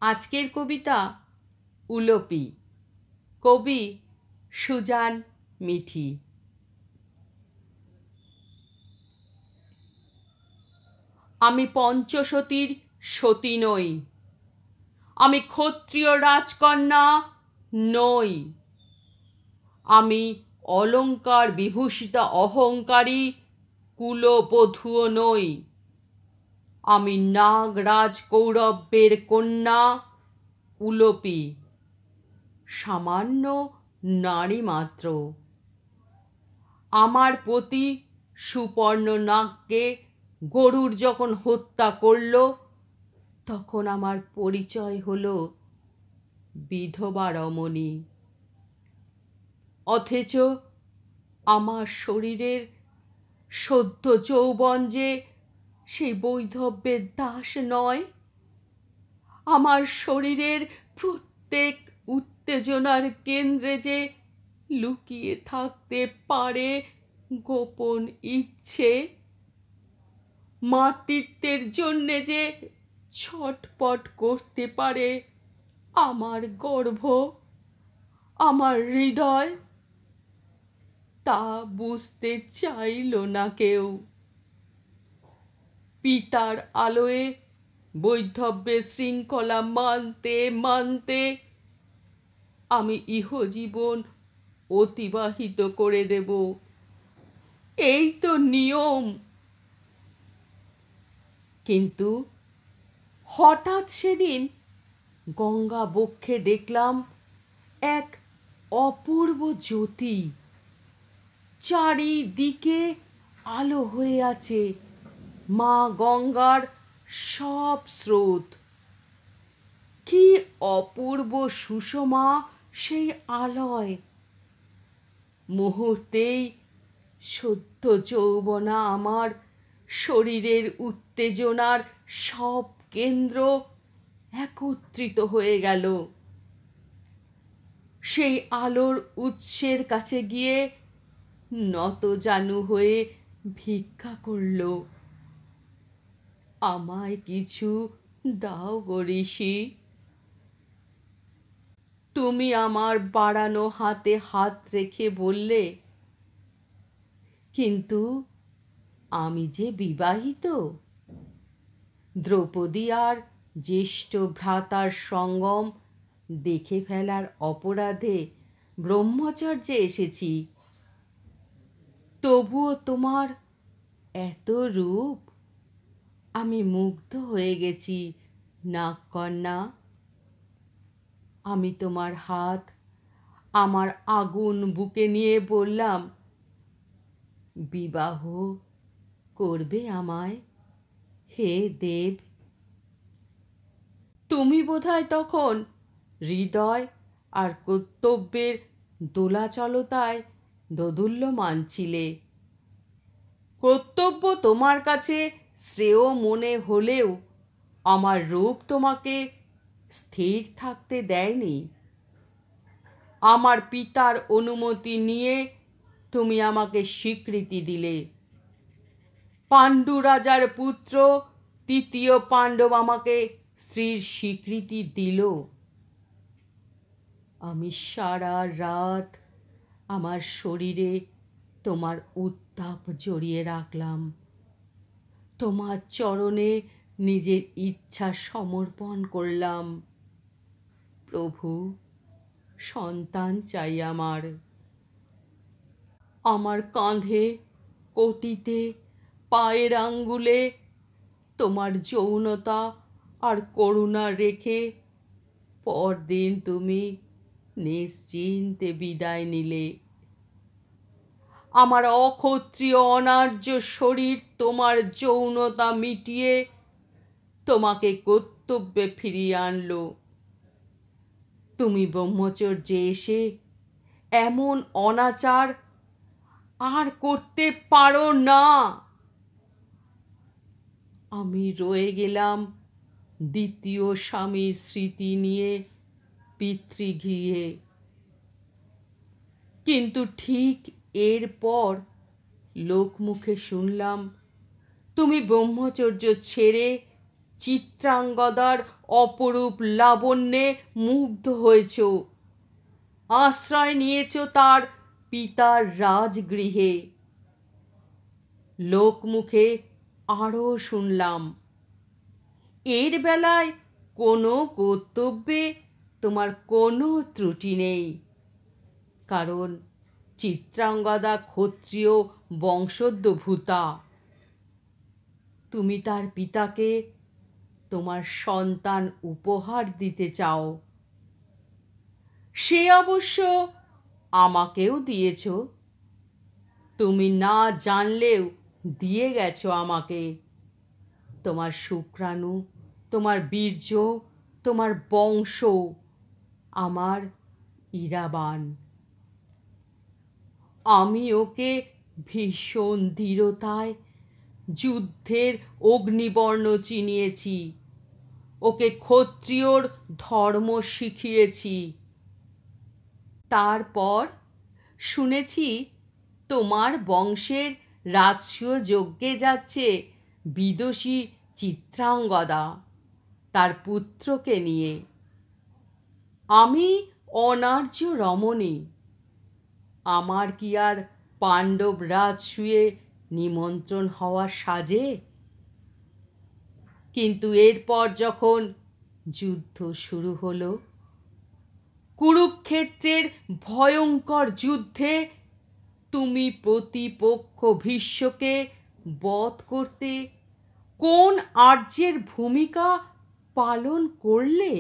আজকের কবিতা উলোপি। কবি সুজান মিঠি। আমি পঞ্চসতীর সতী নই, আমি ক্ষত্রিয় রাজকন্যা নই, আমি অলঙ্কার বিভূষিতা অহংকারী কুলবধূও নই, আমি নাগরাজ কৌরবের কন্যা উলোপি, সামান্য নারী মাত্র। আমার পতি সুপর্ণনাগকে গরুর যখন হত্যা করল, তখন আমার পরিচয় হলো বিধবা রমণী। অথচ আমার শরীরের সদ্য যৌবন যে সেই বৈধব্যের দাস নয়। আমার শরীরের প্রত্যেক উত্তেজনার কেন্দ্রে যে লুকিয়ে থাকতে পারে গোপন ইচ্ছে, মাতৃত্বের জন্যে যে ছটপট করতে পারে আমার গর্ভ, আমার হৃদয়, তা বুঝতে চাইল না কেউ। পিতার আলোয় বৈধব্যের শৃঙ্খলা মানতে মানতে আমি ইহজীবন অতিবাহিত করে দেব, এই তো নিয়ম। কিন্তু হঠাৎ সেদিন গঙ্গা বক্ষে দেখলাম এক অপূর্ব জ্যোতি, চারিদিকে আলো হয়ে আছে মা গঙ্গার সব স্রোত। কি অপূর্ব সুষমা সেই আলয়! মুহূর্তেই সদ্য যৌবনা আমার শরীরের উত্তেজনার সব কেন্দ্র একত্রিত হয়ে গেল। সেই আলোর উৎসের কাছে গিয়ে নতজানু হয়ে ভিক্ষা করল, আমায় কিছু দাও গো ঋষি। তুমি আমার বাড়ানো হাতে হাত রেখে বললে, কিন্তু আমি যে বিবাহিত। দ্রৌপদী আর জ্যেষ্ঠ ভ্রাতার সঙ্গম দেখে ফেলার অপরাধে ব্রহ্মচর্যে এসেছি। তবুও তোমার এত রূপ, আমি মুগ্ধ হয়ে গেছি নাগকন্যা। আমি তোমার হাত আমার আগুন বুকে নিয়ে বললাম, বিবাহ করবে আমায় হে দেব। তুমি বোধহয় তখন হৃদয় আর কর্তব্যের দোলাচলতায় দোদুল্যমান ছিলে। কর্তব্য তোমার কাছে শ্রেয় মনে হলেও আমার রূপ তোমাকে স্থির থাকতে দেয়নি। আমার পিতার অনুমতি নিয়ে তুমি আমাকে স্বীকৃতি দিলে। পাণ্ডু রাজার পুত্র তৃতীয় পাণ্ডব আমাকে স্ত্রীর স্বীকৃতি দিল। আমি সারা রাত আমার শরীরে তোমার উত্তাপ জড়িয়ে রাখলাম, তোমার চরণে নিজের ইচ্ছা সমর্পণ করলাম। প্রভু, সন্তান চাই আমার। আমার কাঁধে, কটিতে, পায়ের আঙ্গুলে তোমার যৌনতা আর করুণা রেখে পরদিন তুমি নিশ্চিন্তে বিদায় নিলে। আমার অক্ষত্রিয় অনার্য শরীর তোমার যৌনতা মিটিয়ে তোমাকে কর্তব্যে ফিরিয়ে আনলো। তুমি ব্রহ্মচর্যে এসে এমন অনাচার আর করতে পারো না। আমি রয়ে গেলাম দ্বিতীয় স্বামীর স্মৃতি নিয়ে পিতৃগৃহে। কিন্তু ঠিক এরপর লোকমুখে শুনলাম তুমি ব্রহ্মচর্য ছেড়ে চিত্রাঙ্গদার অপরূপ লাবণ্যে মুগ্ধ হয়েছ, আশ্রয় নিয়েছ তার পিতার রাজগৃহে। লোকমুখে আরও শুনলাম, এর বেলায় কোনো কর্তব্যে তোমার কোনো ত্রুটি নেই, কারণ চিত্রাঙ্গদা ক্ষত্রিয় বংশোদ্ভূতা। তুমি তার পিতাকে তোমার সন্তান উপহার দিতে চাও। সে অবশ্য আমাকেও দিয়েছ, তুমি না জানলেও দিয়ে গেছো আমাকে। তোমার শুক্রাণু, তোমার বীর্য, তোমার বংশ আমার ইরাবান। আমি ওকে ভীষণ দৃঢ়তায় যুদ্ধের অগ্নিবর্ণ চিনিয়েছি, ওকে ক্ষত্রিয়র ধর্ম শিখিয়েছি। তারপর শুনেছি তোমার বংশের রাজসূয় যজ্ঞে যাচ্ছে বিদুষী চিত্রাঙ্গদা তার পুত্রকে নিয়ে। আমি অনার্য রমণী, আমার কি আর পাণ্ডব রাজসূয়ে নিমন্ত্রণ হওয়া সাজে? কিন্তু এরপর যখন যুদ্ধ শুরু হলো, কুরুক্ষেত্রের ভয়ঙ্কর যুদ্ধে তুমি প্রতিপক্ষ ভীষ্মকে বধ করতে কোন আর্যের ভূমিকা পালন করলে?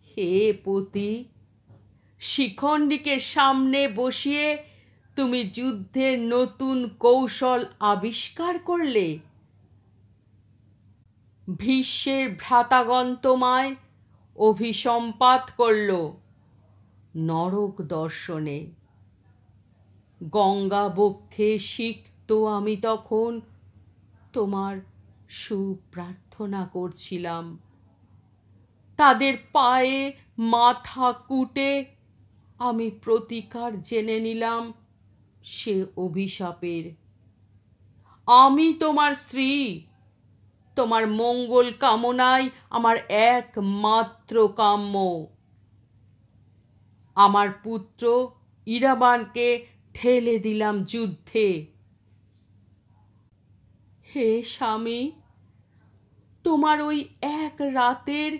হে পতি, শিখণ্ডীকে সামনে বসিয়ে তুমি যুদ্ধের নতুন কৌশল আবিষ্কার করলে। ভীষ্মের ভ্রাতাগণ তোমায় অভিসম্পাত করল নরক দর্শনে। গঙ্গা বক্ষে সিক্ত আমি তখন তোমার সুপ্রার্থনা করছিলাম। তাদের পায়ে মাথা কুটে আমি প্রতিকার জেনে নিলাম সে অভিশাপের। আমি তোমার স্ত্রী, তোমার মঙ্গল কামনাই আমার একমাত্র কাম্য। আমার পুত্র ইরাবানকে ঠেলে দিলাম যুদ্ধে। হে স্বামী, তোমার ওই এক রাতের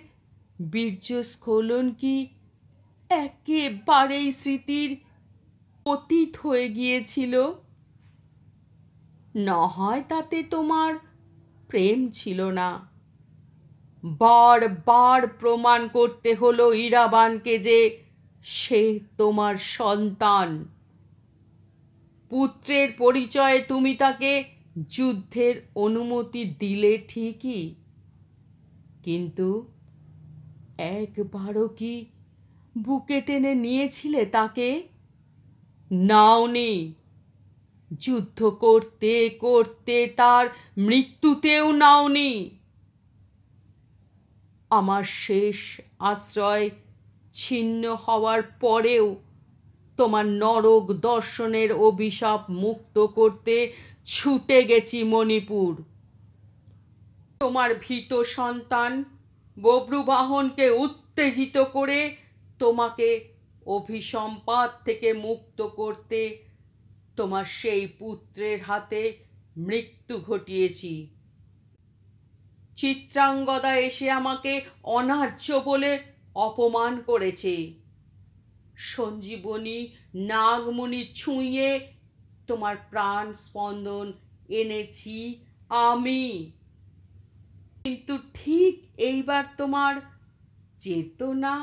বীর্যস্খলন কি একেবারেই স্মৃতির অতীত হয়ে গিয়েছিল? না হয় তাতে তোমার প্রেম ছিল না। বারবার প্রমাণ করতে হলো ইরাবানকে যে সে তোমার সন্তান। পুত্রের পরিচয়ে তুমি তাকে যুদ্ধের অনুমতি দিলে ঠিকই, কিন্তু একবারও কি বুকে টেনে নিয়েছিলে তাকে? নাওনি। যুদ্ধ করতে করতে তার মৃত্যুতেও নাওনি। আমার শেষ আশ্রয় ছিন্ন হওয়ার পরেও তোমার নরক দর্শনের অভিশাপ মুক্ত করতে ছুটে গেছি মণিপুর। তোমার ভীত সন্তান বব্রুবাহনকে উত্তেজিত করে তোমাকে অভিসম্পাত থেকে মুক্ত করতে তোমার সেই পুত্রের হাতে মৃত্যু ঘটিয়েছি। চিত্রাঙ্গদা এসে আমাকে অনার্য বলে অপমান করেছে। সঞ্জীবনী নাগমণি ছুঁয়ে তোমার প্রাণ স্পন্দন এনেছি আমি। কিন্তু ঠিক এইবার তোমার চেতনা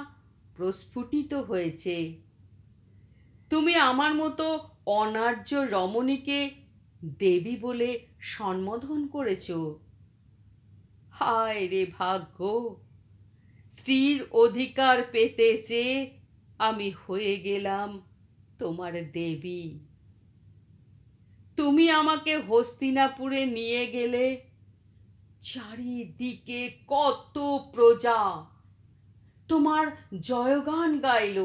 প্রস্ফুটিত হয়েছে। তুমি আমার মতো অনার্য রমণীকে দেবী বলে সম্বোধন করেছ। হায় রে ভাগ্য, স্ত্রীর অধিকার পেতে চেয়ে আমি হয়ে গেলাম তোমার দেবী। তুমি আমাকে হস্তিনাপুরে নিয়ে গেলে, চারিদিকে কত প্রজা তোমার জয়গান গাইল।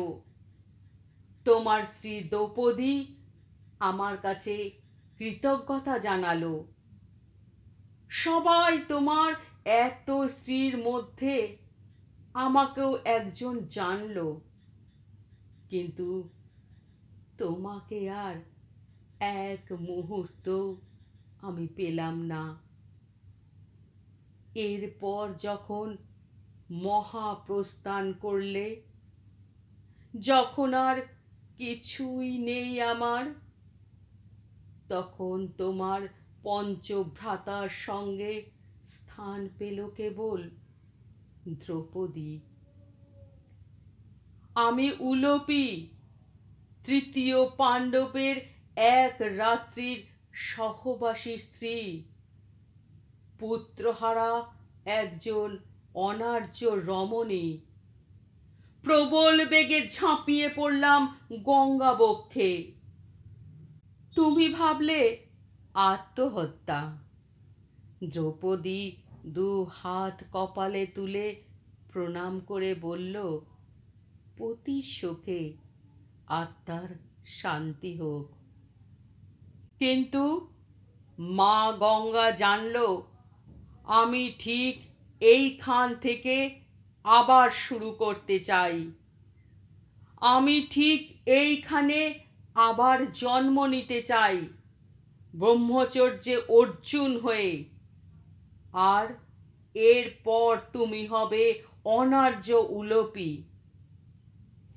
তোমার স্ত্রী দ্রৌপদী আমার কাছে কৃতজ্ঞতা জানালো। সবাই তোমার এত স্ত্রীর মধ্যে আমাকেও একজন জানলো, কিন্তু তোমাকে আর এক মুহূর্ত আমি পেলাম না। এরপর যখন মহাপ্রস্থান করলে, যখন আর কিছুই নেই আমার, তখন তোমার পঞ্চভ্রাতার সঙ্গে স্থান পেল কেবল দ্রৌপদী। আমি উলূপী, তৃতীয় পাণ্ডবের এক রাত্রির সহবাসী স্ত্রী, পুত্রহারা একজন অনার্য রমণী, প্রবল বেগে ঝাঁপিয়ে পড়লাম গঙ্গা বক্ষে। তুমি ভাবলে আত্মহত্যা। দ্রৌপদী দু হাত কপালে তুলে প্রণাম করে বলল, পতির শোকে আত্মার শান্তি হোক। কিন্তু মা গঙ্গা জানল আমি ঠিক এইখান থেকে আবার শুরু করতে চাই। আমি ঠিক এইখানে আবার জন্ম নিতে চাই ব্রহ্মচর্যে অর্জুন হয়ে। আর এরপর তুমি হবে অনার্য উলূপী।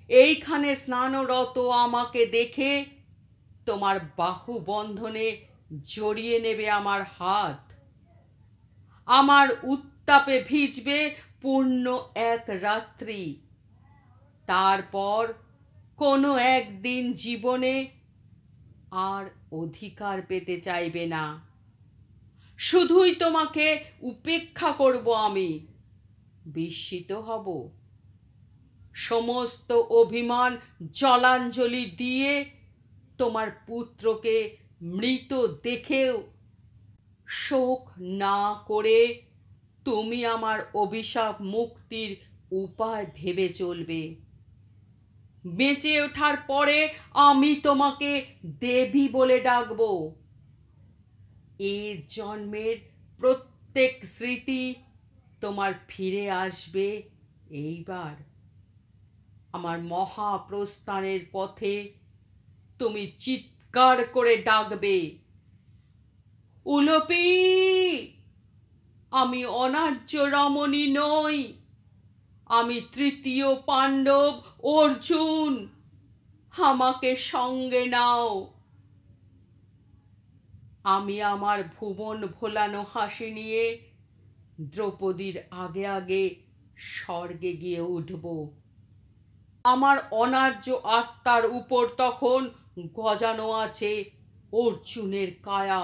এইখানে স্নানরত আমাকে দেখে তোমার বাহু বন্ধনে জড়িয়ে নেবে আমার হাত। আমার উত্তাপে ভিজবে পূর্ণ এক রাত্রি। তারপর কোনো একদিন জীবনে আর অধিকার পেতে চাইবে না। শুধুই তোমাকে উপেক্ষা করব আমি, বিস্মিত হব। সমস্ত অভিমান জলাঞ্জলি দিয়ে তোমার পুত্রকে মৃত দেখেও শোক না করে তুমি আমার অভিশাপ মুক্তির উপায় ভেবে চলবে। বেঁচে ওঠার পরে আমি তোমাকে দেবী বলে ডাকব। এর জন্মের প্রত্যেক স্মৃতি তোমার ফিরে আসবে এইবার। আমার মহাপ্রস্থানের পথে তুমি চিৎকার করে ডাকবে, উলূপী! আমি অনার্য রমণী নই, আমি তৃতীয় পাণ্ডব অর্জুন। আমাকে সঙ্গে নাও। আমি আমার ভুবন ভোলানো হাসি নিয়ে দ্রৌপদীর আগে আগে স্বর্গে গিয়ে উঠব। আমার অনার্য আত্মার উপর তখন গজানো আছে অর্জুনের কায়া।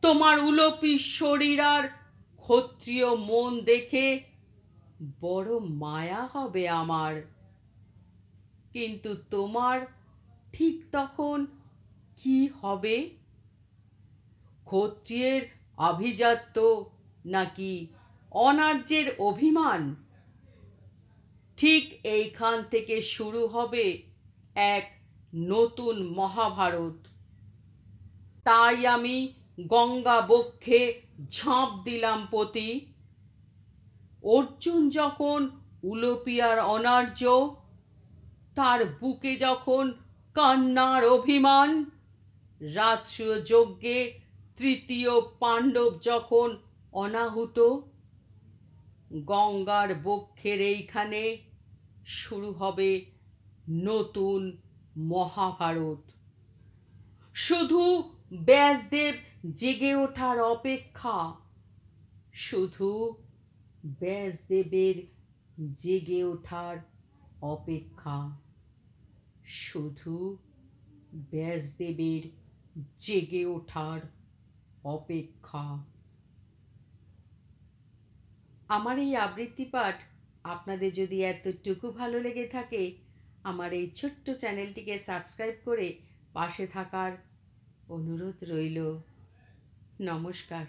তোমার উলূপী শরীর আর ক্ষত্রিয় মন দেখে বড় মায়া হবে আমার। কিন্তু তোমার ঠিক তখন কি হবে? ক্ষত্রিয়ের আভিজাত্য নাকি অনার্যের অভিমান? ঠিক এইখান থেকে শুরু হবে এক নতুন মহাভারত। তাই আমি গঙ্গা বক্ষে ঝাঁপ দিলাম পতি। অর্জুন যখন উলূপী আর অনার্য, তার বুকে যখন কান্নার অভিমান, রাজসূয় যজ্ঞে তৃতীয় পাণ্ডব যখন অনাহুত, গঙ্গার বক্ষের এইখানে শুরু হবে নতুন মহাভারত। শুধু ব্যাসদেব জেগে ওঠার অপেক্ষা, শুধু ব্যাসদেবের জেগে ওঠার অপেক্ষা, শুধু ব্যাসদেবের জেগে ওঠার অপেক্ষা। আমার এই আবৃত্তি পাঠ আপনাদের যদি এতটুকু ভালো লেগে থাকে, আমার এই ছোট্ট চ্যানেলটিকে সাবস্ক্রাইব করে পাশে থাকার অনুরোধ রইল। নমস্কার।